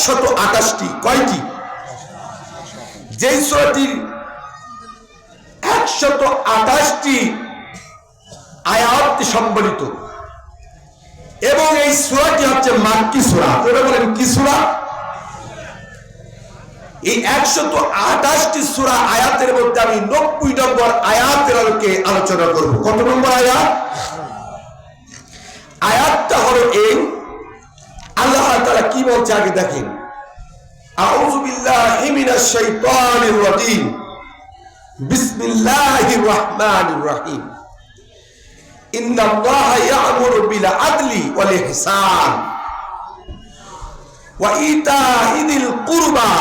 128টি। কয়টি? যেই সূরাটির 128টি আয়াত সম্বলিত, এবং এই সূরাটি হচ্ছে মাক্কি সূরা। এটা বলেন কি সূরা? এই 128টি সূরা আয়াতের মধ্যে আমি 90 নম্বর আয়াতের আলোকে আলোচনা করব। কত নম্বর আয়াত? আয়াতটা হলো এই, আল্লাহ তাআলা কি বলছে আগে দেখেন। আউযু বিল্লাহি মিনাশ শাইতানির রাজীম, বিসমিল্লাহির রহমানির রহিম। ইন্নাল্লাহা ইয়া'মুরু বিল আদলি ওয়াল ইহসান ওয়া ইতা'যিল কুরবা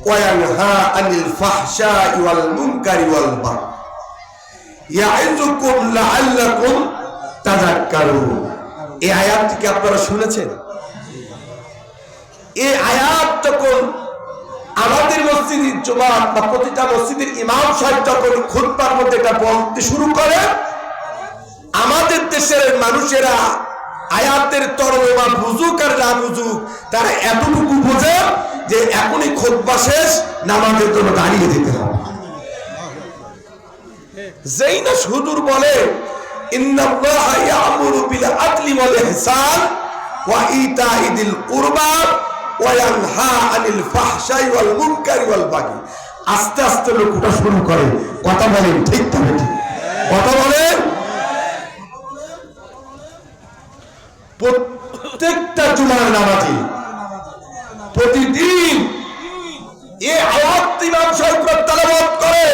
ওয়া ইয়ানহা আনিল ফাহশাই ওয়াল মুনকারি ওয়াল বাগই ইয়া'ইযুকুম লা'আল্লাকুম তাযাক্কারুন। এই আয়াতটি কি আপনারা শুনেছেন? এই আয়াত যখন আমাদের মসজিদের জুমাত বা প্রতিটা মসজিদের ইমাম সাহেব যখন খুতবার মধ্যে এটা বলতে শুরু করে, আমাদের দেশের মানুষেরা আয়াতের তরজমা বুঝুক আর না বুঝুক, তারা এতটুকু বোঝে যে এখনই খুতবা শেষ, নামাজের জন্য দাঁড়িয়ে যেতে হবে। যেই না হুজুর বলে ইন্নাল্লাহা ইয়া'মুরু বিল আদলি ওয়াল ইহসান ওয়া ইতা'যিল কুরবা ওয়া ইয়ানহা আনিল ফাহশাই ওয়াল মুনকারি ওয়াল বাগই, আস্তে আস্তে লোকটা শুরু করে। কথা বলেন ঠিক না ঠিক? কথা বলেন। প্রত্যেকটা জুমার নামাজে প্রতিদিন এই আয়াত ইমাম সাহেব তেলাওয়াত করে,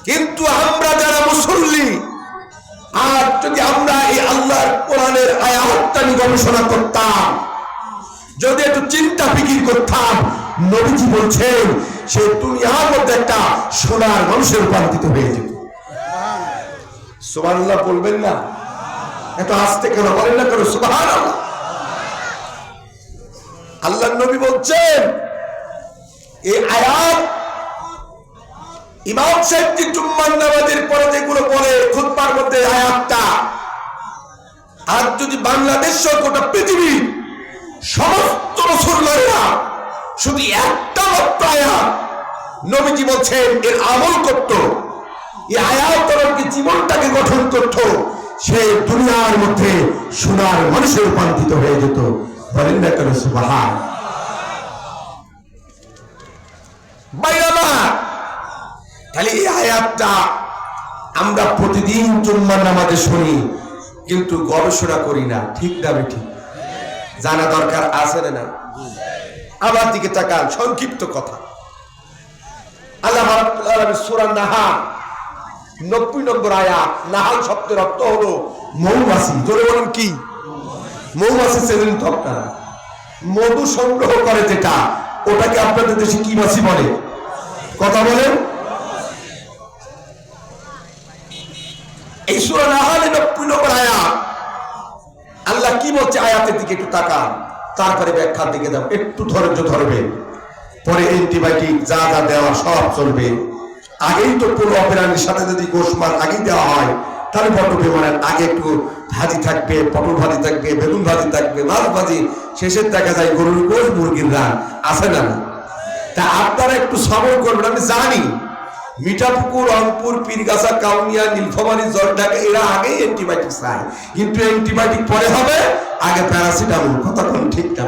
কিন্তু আমরা যারা মুসল্লি, আর যদি আমরা এই আল্লাহর কোরআনের আয়াতটা নিয়ে গবেষণা করতাম, যদি একটু চিন্তা ফিকির করতাম, নবীজি বলছেন সে দুনিয়ার মধ্যে একটা সোনার মানুষে রূপান্তরিত হয়ে যেত। সুবহানাল্লাহ বলবেন না? এত আস্তে কেন বলেন না কেন? সুবহানাল্লাহ। আল্লাহর নবী বলছেন এই আয়াত ইমাম সাহেব কি জুম্মার নামাজের পরে যেগুলো বলে খুতবার মধ্যে আয়াতটা, আর যদি বাংলাদেশ সহ গোটা পৃথিবী সমস্ত মুসলমানেরা শুধু একটা মাত্র আয়াত নবীজি বলছেন এর আমল করত, এই আয়াত কি জীবনটাকে গঠন করত, সে দুনিয়ার মধ্যে সোনার মানুষে রূপান্তরিত হয়ে যেত। বলেন না কেন? সুবহান। তাহলে এই আয়াতটা আমরা প্রতিদিন জুম্মার নামাজে শুনি, কিন্তু গবেষণা করি না। ঠিক না ঠিক? জানা দরকার আছে না? আমার দিকে তাকান, সংক্ষিপ্ত কথা। আল্লাহ রাব্বুল আলামিন সূরা নাহাল 90 নম্বর আয়াত। নাহাল শব্দের অর্থ হলো মৌমাছি। জোরে বলেন কি? মৌমাছি চেনেন তো আপনারা? মধু সংগ্রহ করে যেটা, ওটাকে আপনাদের দেশে কি মাছি বলে? কথা বলেন। এই সূরা নাহালের 90 নম্বর আয়াত। আল্লাহ কি বলছে আয়াতের দিকে একটু তাকান, তারপরে ব্যাখ্যার দিকে যাও। একটু ধৈর্য ধরবেন, পরে অ্যান্টিবায়োটিক যা যা দেওয়া সব চলবে। আগেই তো পুরো অপেরানির সাথে যদি গোশমার আগেই দেওয়া হয়, তাহলে বড় বেমারের আগে একটু ভাজি থাকবে, পটল ভাজি থাকবে, বেগুন ভাজি থাকবে, মাছ ভাজি, শেষের দেখা যায় গরুর গোশ, মুরগির রান। আছে না? তা আপনারা একটু সবর করবেন। আমি জানি মিঠাপুকুর, রংপুর, পীরগাছা, কাউনিয়া, নীলফামারী, জলঢাকা এরা আগেই অ্যান্টিবায়োটিক চায়, কিন্তু অ্যান্টিবায়োটিক পরে হবে, আগে প্যারাসিটামল। কথা কোন ঠিক না?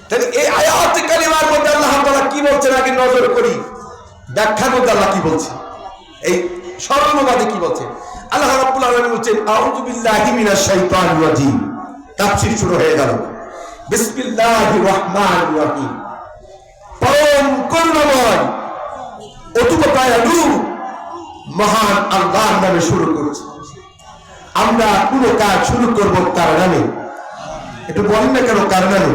তাহলে এই আয়াতে কারিমার মধ্যে আল্লাহ তাআলা কি বলছেন আগে নজর করি। ব্যাখ্যার মধ্যে আল্লাহ কি বলছে, এই সর্ববাদে কি বলছে। আল্লাহ রাব্বুল আলামিন বলছেন আউযু বিল্লাহি মিনাশ শাইতানির রাজীম। তাফসীর শুরু হয়ে গেল। বিসমিল্লাহির রহমানির রহিম। পরম করুণাময় অতুল দয়ালু মহান আল্লাহর নামে শুরু করছি। আমরা পুরো কাজ শুরু করব তার নামে। একটু বলেন না কেন কার নামে?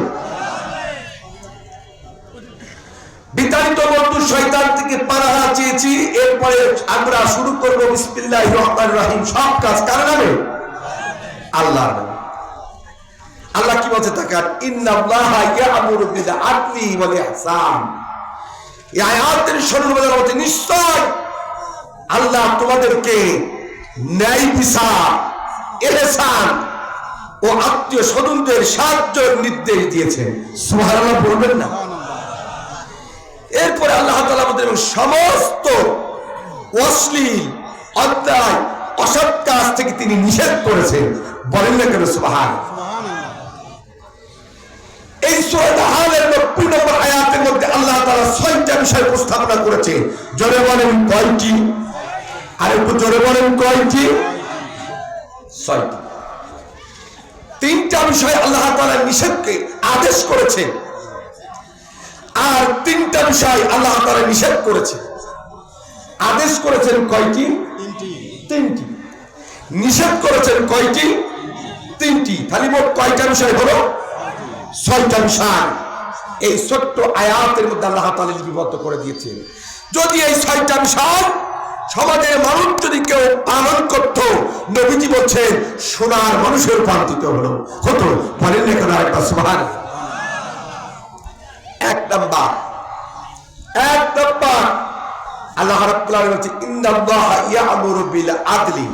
বিতাড়িত বন্ধু শয়তান থেকে পানাহা চেয়েছি, এরপরে আমরা শুরু করব বিসমিল্লাহির রহমানির রহিম। সব কাজ কার নামে? আল্লাহর নামে। আল্লাহ কি বলছে তাকান, ইন্নাল্লাহা ইয়া'মুরু বিল আদলি ওয়াল ইহসান। এই আয়াতের সর্বদা বলতে নিশ্চয় আল্লাহ তোমাদেরকে ন্যায় বিচার ইহসান ও আত্মীয় স্বজনদের সাহায্যের নির্দেশ দিয়েছেন। সুবহানাল্লাহ বলবেন না? এরপরে আল্লাহ তাআলা আমাদের সমস্ত অশ্লীল অন্যায় অসৎ কাজ থেকে তিনি নিষেধ করেছেন। বলেন না কেন সুবহানাল্লাহ? এই সূরা নাহলের 90 নম্বর আয়াতের মধ্যে আল্লাহ তাআলা 6টা বিষয় উপস্থাপনা করেছে। জোরে বলেন কয়টি? আর একটু জোরে বলেন কয়টি? 6টি। 3টা বিষয় আল্লাহ তাআলা নিষেধকে আদেশ করেছে, আর 3টা বিষয় আল্লাহ তাআলা নিষেধ করেছে। আদেশ করেছেন কয়টি? 3টি। নিষেধ করেছেন কয়টি? 3টি। তাহলে মোট কয়টা বিষয় হলো? 6টা বিষয়। এই ছোট্ট আয়াতের মধ্যে আল্লাহ তাআলা লিপিবদ্ধ করে দিয়েছেন। যদি এই 6টা বিষয় সমাজের মানুষ যদি কেউ পালন করত, নবীজি বলছেন সোনার মানুষের রূপান্তরিত হতো। বলেন না কেন আরেকবার সুবহানাল্লাহ? এক নাম্বার আল্লাহ রাব্বুল আলামিন বলছেন ইন্নাল্লাহা ইয়া'মুরু বিল আদলি।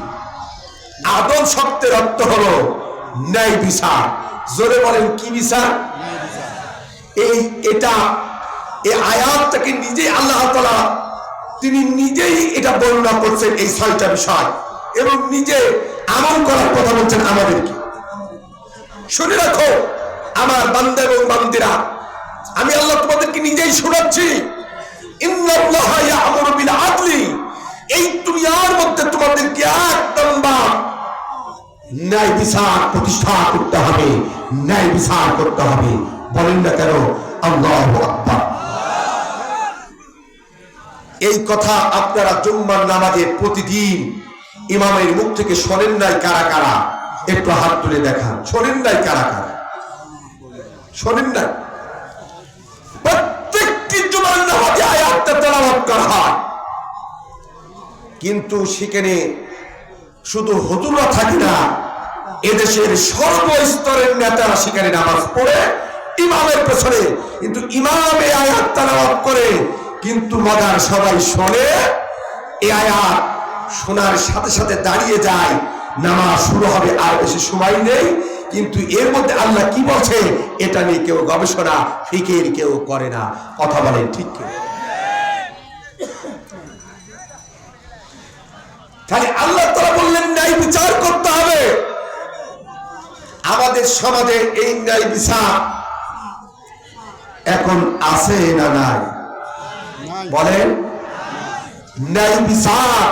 আদল শব্দের অর্থ হলো ন্যায় বিচার। জোরে বলেন কি বিচার? এই আয়াতটাকে নিজেই আল্লাহ তাআলা তিনি নিজেই এটা বর্ণনা করছেন এই 6টা বিষয়, এবং নিজে আমল করার কথা বলছেন আমাদেরকে। শুনে রাখো আমার বান্দা এবং বান্দিরা, আমি আল্লাহ তোমাদেরকে নিজেই শোনাচ্ছি, ইন্নাল্লাহা ইয়া'মুরু বিল আদলি। এই দুনিয়ার মধ্যে তোমাদেরকে এক নাম্বার ন্যায় বিচার প্রতিষ্ঠা করতে হবে, ন্যায় বিচার করতে হবে। বলেন না কেন আল্লাহু আকবার? এই কথা আপনারা জুম্মার নামাজে প্রতিদিন ইমামের মুখ থেকে শোনেন নাই কারা কারা? একটু হাত তুলে দেখান। শোনেন নাই কারা কারা? শোনেন নাই? প্রত্যেকটি জুম্মার নামাজে আয়াতটা তেলাওয়াত করা হয়, কিন্তু সেখানে শুধু হুজুররা থাকে না, এদেশের সর্বস্তরের নেতারা সেখানে নামাজ পড়ে ইমামের পেছনে। কিন্তু ইমাম এই আয়াত তেলাওয়াত করে, কিন্তু মজার সবাই শোনে। এই আয়াত শোনার সাথে সাথে দাঁড়িয়ে যায়, নামাজ শুরু হবে, আর বেশি সময় নেই। কিন্তু এর মধ্যে আল্লাহ কি বলছে এটা নিয়ে কেউ গবেষণা ফিকির কেউ করে না। কথা বলেন ঠিক কি? তাহলে আল্লাহ তাআলা বললেন ন্যায় বিচার করতে হবে। আমাদের সমাজে এই ন্যায় বিচার এখন আছে না নাই? বলেন ন্যায় বিচার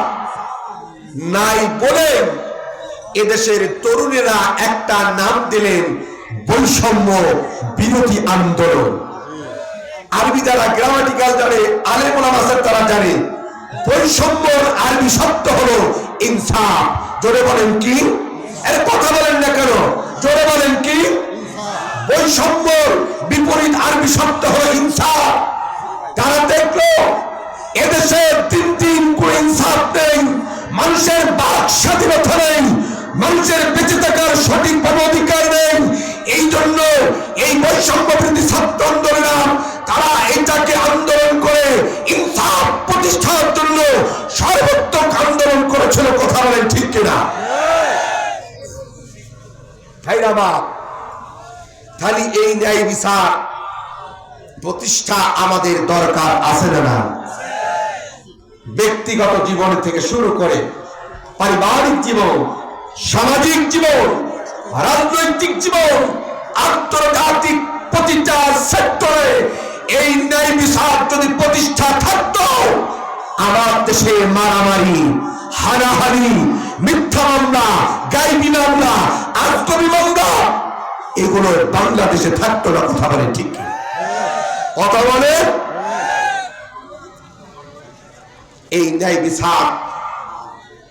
নাই বলে এদেশের তরুণেরা একটা নাম দিলেন বৈষম্য বিরোধী আন্দোলন। আরবি যারা গ্রামাটিক্যাল জানে, আলেম ওলামা তারা জানে, বৈষম্যর আরবি শব্দ হলো ইনসাফ। জোরে বলেন কি? এর কথা বলেন না কেন? জোরে বলেন কি? বৈষম্যর বিপরীত আরবি শব্দ হলো ইনসাফ। তারা দেখলো এদেশে দিন করে ইনসাফ নেই, মানুষের বাক স্বাধীনতা নেই, মানুষের বেঁচে থাকার সঠিকভাবে অধিকার নেই। এই জন্য এই বৈষম্য বিরোধী ছাত্র আন্দোলনেরা তারা এটাকে আন্দোলন করে ইনসাফ প্রতিষ্ঠার জন্য সর্বোত্তম আন্দোলন করেছিল। কথা বলেন ঠিক কিনা? তাহলে এই ন্যায় বিচার প্রতিষ্ঠা আমাদের দরকার আছে না না? ব্যক্তিগত জীবন থেকে শুরু করে পারিবারিক জীবন, সামাজিক জীবন, রাজনৈতিক জীবন, আন্তর্জাতিক প্রতিটা সেক্টরে এই ন্যায় বিচার যদি প্রতিষ্ঠা থাকতো, আমার দেশে মারামারি, হানাহানি, মিথ্যা মামলা, গায়েবী মামলা, আত্মবি মামলা এগুলো বাংলাদেশে থাকতো না। কথা বলে ঠিক? কথা বলে? এই ন্যায় বিচার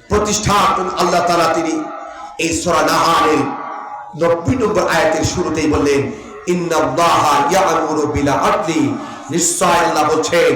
প্রতিষ্ঠার জন্য আল্লাহ তাআলা তিনি এই সূরা নাহলের 90 নম্বর আয়াতের শুরুতেই বললেন ইন্নাল্লাহা ইয়া'মুরু বিল আদলি। নিশ্চয় আল্লাহ বলছেন